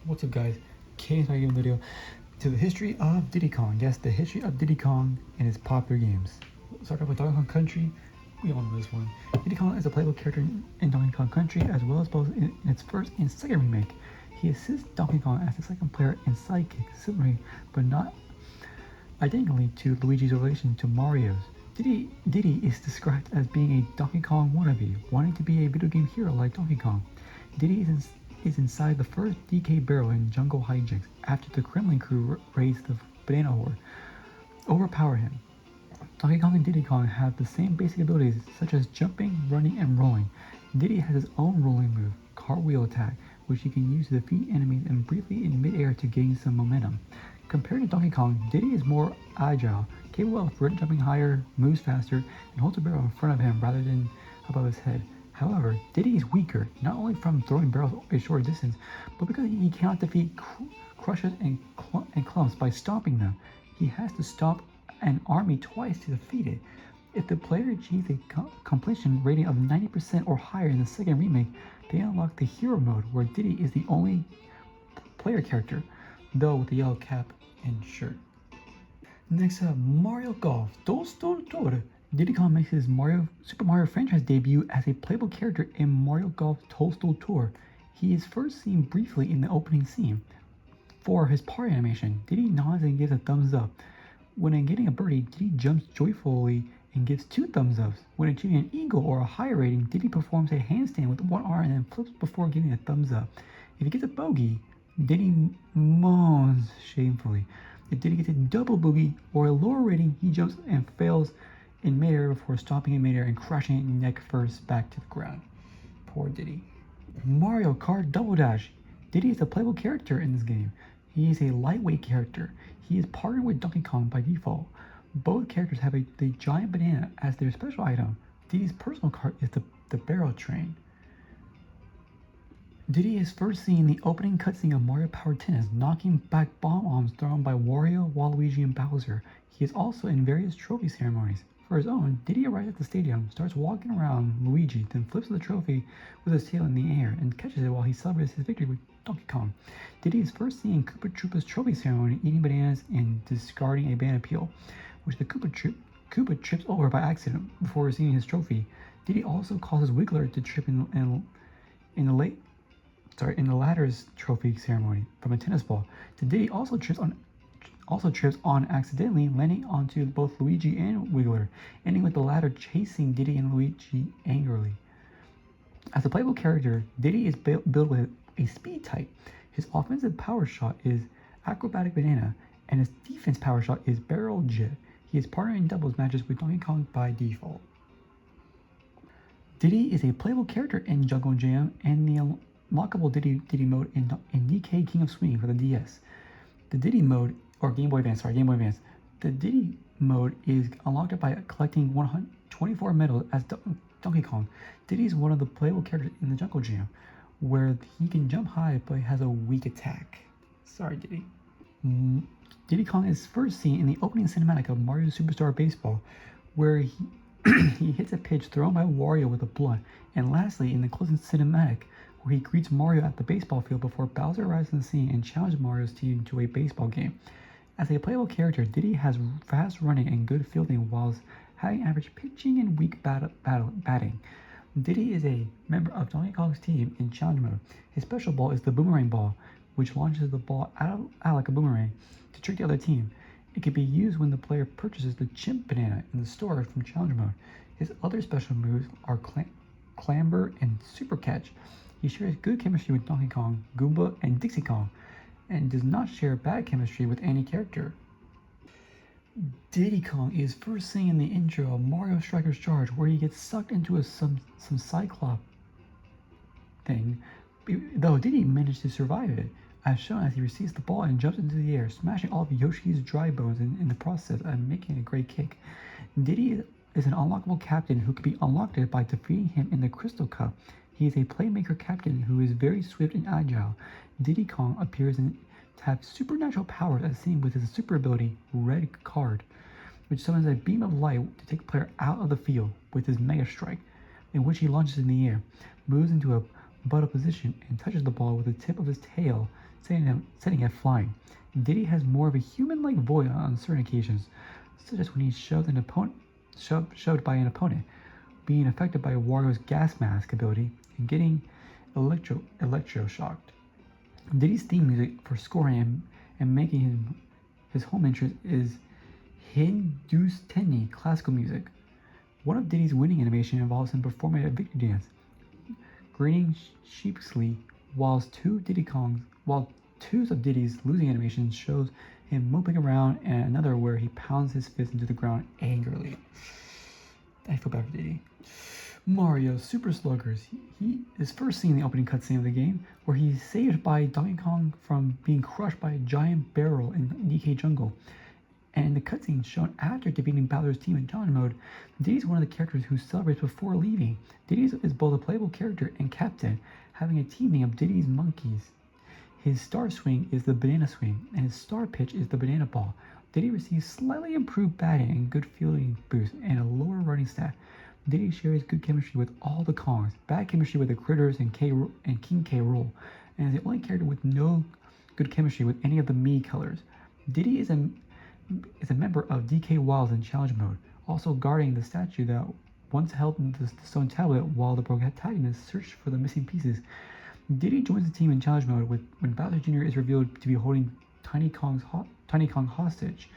What's up, guys? Kane's back in the video to the history of Diddy Kong. Yes, the history of Diddy Kong and his popular games. Start off with Donkey Kong Country. We all know this one. Diddy Kong is a playable character in Donkey Kong Country, as well as both in its first and second remake. He assists Donkey Kong as the second player and sidekick, similarly but not identically to Luigi's relation to Mario's. Diddy is described as being a Donkey Kong wannabe, wanting to be a video game hero like Donkey Kong. Diddy is inside the first DK barrel in Jungle Hijinks after the Kremlin crew raids the banana horde, overpower him. Donkey Kong and Diddy Kong have the same basic abilities such as jumping, running, and rolling. Diddy has his own rolling move, cartwheel attack, which he can use to defeat enemies and briefly in midair to gain some momentum. Compared to Donkey Kong, Diddy is more agile, capable of jumping higher, moves faster, and holds a barrel in front of him rather than above his head. However, Diddy is weaker, not only from throwing barrels a short distance, but because he cannot defeat crushes and clumps by stomping them. He has to stomp an army twice to defeat it. If the player achieves a completion rating of 90% or higher in the second remake, they unlock the hero mode, where Diddy is the only player character, though with the yellow cap and shirt. Next up, Mario Golf Dos Tour. Diddy Kong makes his Super Mario franchise debut as a playable character in Mario Golf Toadstool Tour. He is first seen briefly in the opening scene. For his party animation, Diddy nods and gives a thumbs up. When getting a birdie, Diddy jumps joyfully and gives 2 thumbs ups. When achieving an eagle or a higher rating, Diddy performs a handstand with one arm and then flips before giving a thumbs up. If he gets a bogey, Diddy moans shamefully. If Diddy gets a double bogey or a lower rating, he jumps and fails in midair before stopping in midair and crashing it neck first back to the ground. Poor Diddy. Mario Kart Double Dash. Diddy is a playable character in this game. He is a lightweight character. He is partnered with Donkey Kong by default. Both characters have the giant banana as their special item. Diddy's personal cart is the barrel train. Diddy is first seen in the opening cutscene of Mario Power Tennis, knocking back bomb bombs thrown by Wario, Waluigi, and Bowser. He is also in various trophy ceremonies. For his own, Diddy arrives at the stadium, starts walking around Luigi, then flips the trophy with his tail in the air and catches it while he celebrates his victory with Donkey Kong. Diddy is first seen in Koopa Troopa's trophy ceremony, eating bananas and discarding a banana peel, which the Koopa trips over by accident before receiving his trophy. Diddy also causes Wiggler to trip in the latter's trophy ceremony from a tennis ball. Diddy also trips on accidentally, landing onto both Luigi and Wiggler, ending with the latter chasing Diddy and Luigi angrily. As a playable character, Diddy is built with a speed type. His offensive power shot is Acrobatic Banana, and his defense power shot is Barrel Jet. He is partnered in doubles matches with Donkey Kong by default. Diddy is a playable character in Jungle Jam and the unlockable Diddy mode in DK King of Swing for the DS. The Diddy mode, or Game Boy Advance. The Diddy mode is unlocked by collecting 124 medals as Donkey Kong. Diddy is one of the playable characters in the Jungle Jam, where he can jump high but has a weak attack. Sorry, Diddy. Diddy Kong is first seen in the opening cinematic of Mario Superstar Baseball, where he he hits a pitch thrown by Wario with a blunt, and lastly in the closing cinematic, where he greets Mario at the baseball field before Bowser arrives on the scene and challenges Mario's team to a baseball game. As a playable character, Diddy has fast running and good fielding whilst having average pitching and weak batting. Diddy is a member of Donkey Kong's team in challenge mode. His special ball is the boomerang ball, which launches the ball out like a boomerang to trick the other team. It can be used when the player purchases the chimp banana in the store from challenge mode. His other special moves are clamber and super catch. He shares good chemistry with Donkey Kong, Goomba, and Dixie Kong, and does not share bad chemistry with any character. Diddy Kong is first seen in the intro of Mario Striker's Charge, where he gets sucked into some Cyclops thing, though Diddy managed to survive it, as shown as he receives the ball and jumps into the air, smashing all of Yoshi's dry bones in the process and making a great kick. Diddy is an unlockable captain who can be unlocked by defeating him in the Crystal Cup. He is a playmaker captain who is very swift and agile. Diddy Kong appears to have supernatural powers as seen with his super ability, Red Card, which summons a beam of light to take the player out of the field with his Mega Strike, in which he launches in the air, moves into a butt-up position, and touches the ball with the tip of his tail setting at flying. Diddy has more of a human-like voice on certain occasions, such as when he's shoved by an opponent, being affected by Wario's gas mask ability, and getting electroshocked. Diddy's theme music for scoring and making his home entrance is Hindustani classical music. One of Diddy's winning animation involves him performing a victory dance, grinning sheepishly, while two of Diddy's losing animations shows him moping around, and another where he pounds his fist into the ground angrily. I feel bad for Diddy. Mario Super Sluggers. He is first seen in the opening cutscene of the game, where he's saved by Donkey Kong from being crushed by a giant barrel in DK Jungle. And in the cutscene shown after defeating Bowser's team in challenge mode, Diddy is one of the characters who celebrates before leaving. Diddy is both a playable character and captain, having a team name of Diddy's Monkeys. His star swing is the banana swing, and his star pitch is the banana ball. Diddy receives slightly improved batting and good fielding boost, and a lower running stat. Diddy shares good chemistry with all the Kongs, bad chemistry with the Critters and King K. Rool, and is the only character with no good chemistry with any of the Mii colors. Diddy is a member of DK Wilds in challenge mode, also guarding the statue that once held in the stone tablet while the protagonist searched for the missing pieces. Diddy joins the team in challenge mode when Bowser Jr. is revealed to be holding Tiny Kong hostage.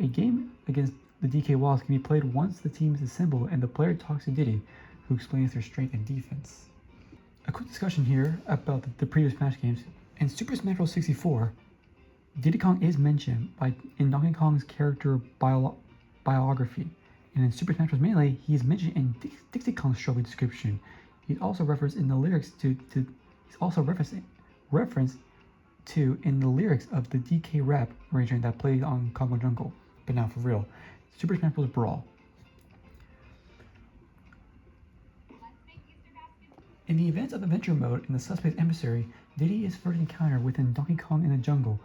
A game against the DK Wilds can be played once the team is assembled and the player talks to Diddy, who explains their strength and defense. A quick discussion here about the previous Smash games. In Super Smash Bros. 64, Diddy Kong is mentioned in Donkey Kong's character biography, and in Super Smash Bros. Melee, he is mentioned in Dixie Kong's trophy description. He's also referenced in the lyrics in the lyrics of the DK rap arrangement that plays on Congo Jungle. But now for real, Super Smash Bros. Brawl. In the events of Adventure Mode in the Subspace Emissary, Diddy is first encountered within Donkey Kong in the jungle,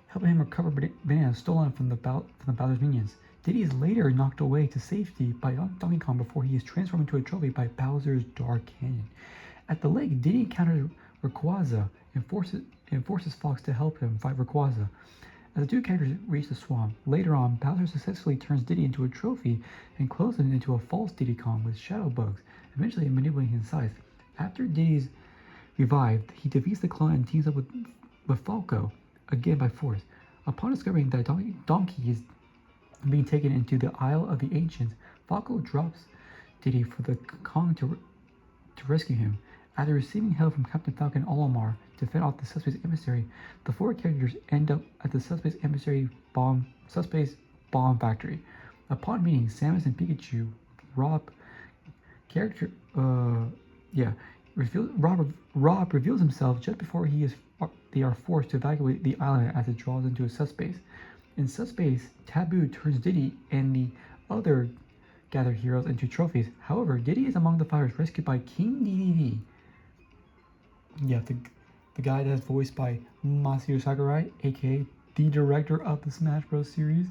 helping him recover bananas stolen from the Bowser's minions. Diddy is later knocked away to safety by Donkey Kong before he is transformed into a trophy by Bowser's Dark Canyon. At the lake, Diddy encounters Rayquaza and forces Fox to help him fight Rayquaza. As the two characters reach the swamp, later on, Bowser successfully turns Diddy into a trophy and closes him into a false Diddy Kong with shadow bugs, eventually manipulating his size. After Diddy's revived, he defeats the clone and teams up with Falco, again by force. Upon discovering that Donkey is being taken into the Isle of the Ancients, Falco drops Diddy for the Kong to rescue him. After receiving help from Captain Falcon Olimar to fend off the Subspace Emissary, the four characters end up at the Subspace Bomb Factory. Upon meeting Samus and Pikachu, Rob reveals himself just before they are forced to evacuate the island as it draws into a subspace. In subspace, Taboo turns Diddy and the other gathered heroes into trophies. However, Diddy is among the fighters rescued by King Dedede. Yeah, the guy that's voiced by Masahiro Sakurai, aka the director of the Smash Bros. Series.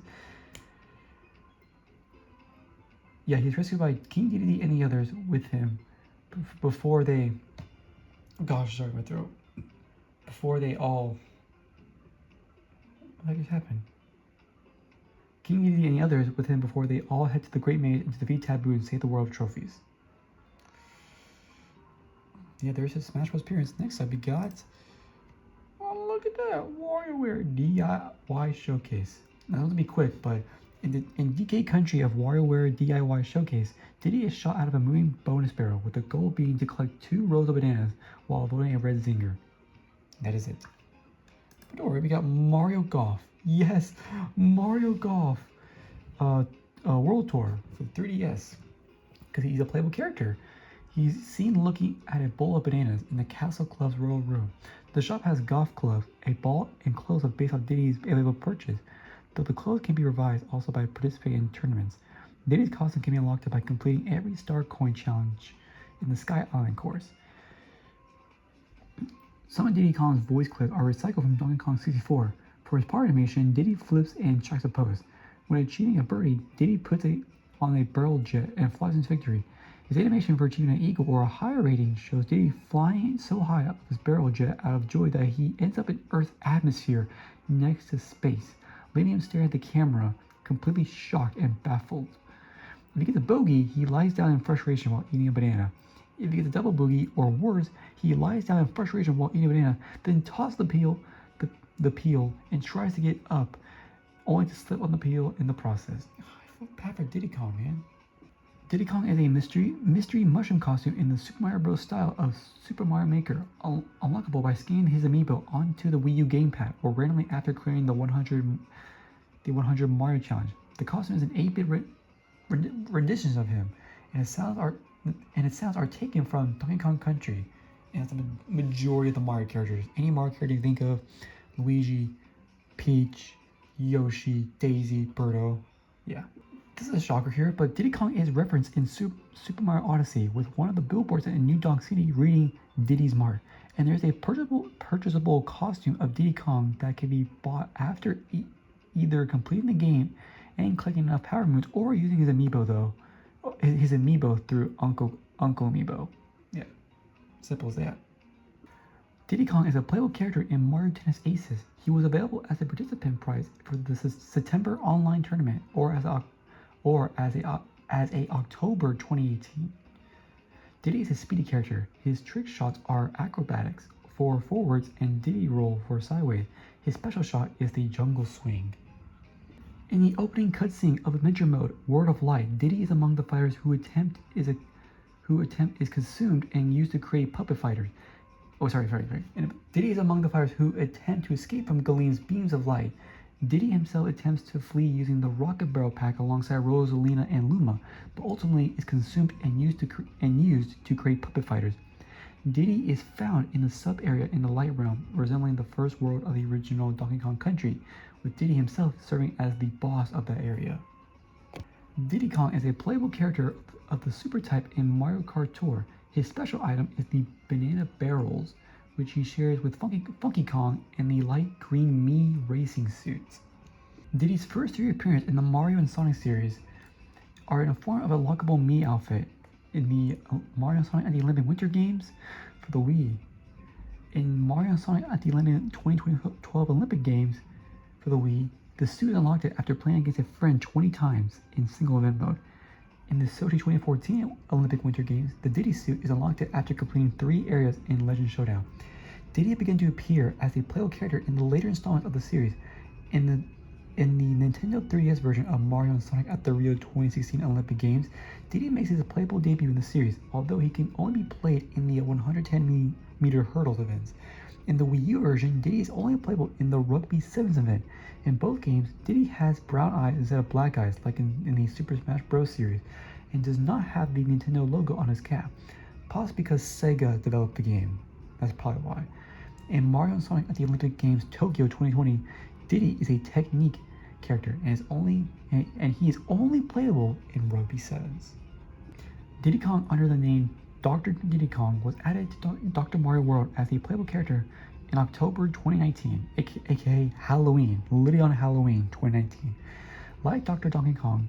Yeah, he's rescued by King Dedede and the others with him before they... Gosh, sorry, my throat. Before they all... What just happened? King Dedede and the others with him before they all head to the Great Maze to defeat Taboo and save the world of trophies. Yeah, there's his Smash Bros. Appearance. Next up, we got... Oh, look at that! WarioWare DIY Showcase. Now, this will be quick, but in DK Country of WarioWare DIY Showcase, Diddy is shot out of a moving bonus barrel, with the goal being to collect 2 rows of bananas while avoiding a red zinger. That is it. But don't worry, we got Mario Golf. Yes, Mario Golf World Tour for 3DS, because he's a playable character. He's seen looking at a bowl of bananas in the Castle Club's Royal Room. The shop has golf clubs, a ball, and clothes based on Diddy's available purchase, though the clothes can be revised also by participating in tournaments. Diddy's costume can be unlocked by completing every Star Coin challenge in the Sky Island course. Some of Diddy Kong's voice clips are recycled from Donkey Kong 64. For his power animation, Diddy flips and strikes a pose. When achieving a birdie, Diddy puts it on a barrel jet and flies into victory. His animation for achieving an eagle or a higher rating shows Diddy flying so high up his barrel jet out of joy that he ends up in Earth's atmosphere next to space, leaving him staring at the camera, completely shocked and baffled. If he gets a bogey, he lies down in frustration while eating a banana. If he gets a double bogey, or worse, he lies down in frustration while eating a banana, then tosses the peel and tries to get up, only to slip on the peel in the process. I feel bad for Diddy Kong, man. Diddy Kong is a mystery mushroom costume in the Super Mario Bros. Style of Super Mario Maker, unlockable by scanning his amiibo onto the Wii U gamepad or randomly after clearing the 100 Mario challenge. The costume is an 8-bit renditions of him, and its sounds are taken from Donkey Kong Country, and it's the majority of the Mario characters. Any Mario character you think of, Luigi, Peach, Yoshi, Daisy, Birdo, yeah. This is a shocker here, but Diddy Kong is referenced in Super Mario Odyssey, with one of the billboards in New Donk City reading Diddy's Mart, and there's a purchasable costume of Diddy Kong that can be bought after either completing the game and collecting enough power moons, or using his amiibo through Uncle Amiibo. Yeah, simple as that. Diddy Kong is a playable character in Mario Tennis Aces. He was available as a participant prize for the September online tournament, or as a October 2018. Diddy is a speedy character. His trick shots are acrobatics for forwards and Diddy roll for sideways. His special shot is the jungle swing. In the opening cutscene of Adventure Mode, World of Light, Diddy is among the fighters who attempt is consumed and used to create puppet fighters. Oh, sorry. Diddy is among the fighters who attempt to escape from Galen's beams of light. Diddy himself attempts to flee using the rocket barrel pack alongside Rosalina and Luma, but ultimately is consumed and used to create puppet fighters. Diddy is found in the sub-area in the Light Realm, resembling the first world of the original Donkey Kong Country, with Diddy himself serving as the boss of that area. Diddy Kong is a playable character of the Super type in Mario Kart Tour. His special item is the banana barrels, which he shares with Funky Kong and the light green Mii racing suits. Diddy's first 3 appearances in the Mario and Sonic series are in the form of a lockable Mii outfit in the Mario and Sonic at the Olympic Winter Games for the Wii. In Mario and Sonic at the London 2012 Olympic Games for the Wii, the suit unlocked it after playing against a friend 20 times in single event mode. In the Sochi 2014 Olympic Winter Games, the Diddy suit is unlocked after completing 3 areas in Legend Showdown. Diddy began to appear as a playable character in the later installments of the series. In the Nintendo 3DS version of Mario and Sonic at the Rio 2016 Olympic Games, Diddy makes his playable debut in the series, although he can only be played in the 110-meter hurdles events. In the Wii U version, Diddy is only playable in the Rugby Sevens event. In both games, Diddy has brown eyes instead of black eyes, like in the Super Smash Bros. Series, and does not have the Nintendo logo on his cap, possibly because Sega developed the game. That's probably why. In Mario and Sonic at the Olympic Games Tokyo 2020, Diddy is a technique character and he is only playable in Rugby Sevens. Diddy Kong under the name Dr. Diddy Kong was added to Dr. Mario World as a playable character in October 2019, aka Halloween, literally on Halloween 2019. Like Dr. Donkey Kong,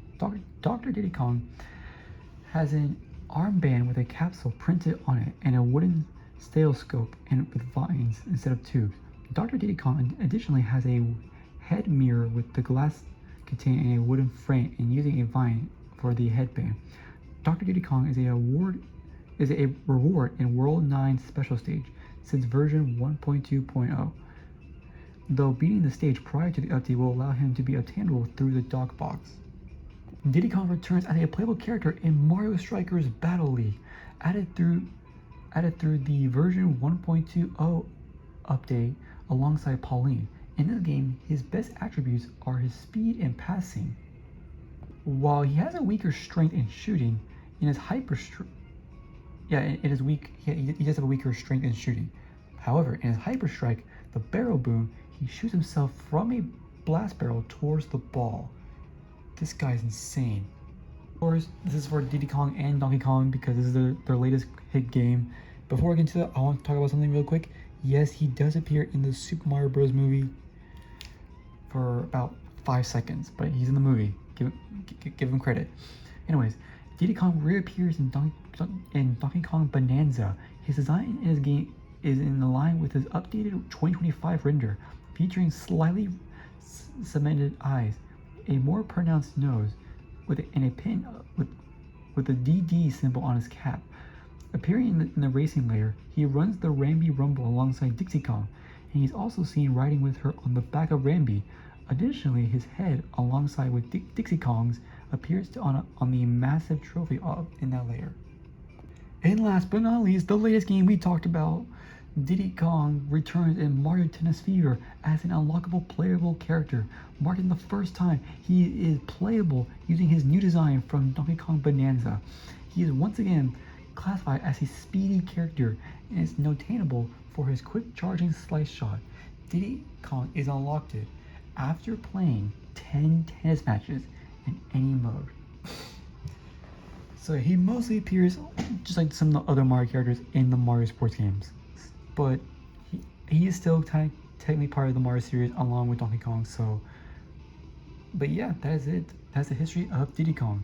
Dr. Diddy Kong has an armband with a capsule printed on it and a wooden stethoscope and with vines instead of tubes. Dr. Diddy Kong additionally has a head mirror with the glass contained in a wooden frame and using a vine for the headband. Dr. Diddy Kong is a reward in World 9 Special Stage since version 1.2.0, though beating the stage prior to the update will allow him to be obtainable through the dock box. Diddy Kong returns as a playable character in Mario Strikers Battle League, added through the version 1.20 update alongside Pauline. In this game, his best attributes are his speed and passing. While he has a weaker strength in shooting, he does have a weaker strength in shooting. However, in his Hyper Strike, the barrel boom, he shoots himself from a blast barrel towards the ball. This guy's insane. Of course, this is for Diddy Kong and Donkey Kong because this is their latest hit game. Before I get into that, I want to talk about something real quick. Yes, he does appear in the Super Mario Bros. Movie for about 5 seconds, but he's in the movie. Give him credit. Anyways, Diddy Kong reappears in Donkey Kong Bonanza. His design in his game is in line with his updated 2025 render, featuring slightly cemented eyes, a more pronounced nose, and a pin with the DD symbol on his cap. Appearing in the racing layer, he runs the Rambi Rumble alongside Dixie Kong, and he's also seen riding with her on the back of Rambi. Additionally, his head, alongside with Dixie Kong's, appears on the massive trophy in that layer. And last but not least, the latest game we talked about, Diddy Kong returns in Mario Tennis Fever as an unlockable playable character, marking the first time he is playable using his new design from Donkey Kong Bonanza. He is once again classified as a speedy character and is notable for his quick charging slice shot. Diddy Kong is unlocked after playing 10 tennis matches in any mode. So he mostly appears just like some of the other Mario characters in the Mario sports games, but he is still technically part of the Mario series along with Donkey Kong. So, but yeah, that is it. That's the history of Diddy Kong.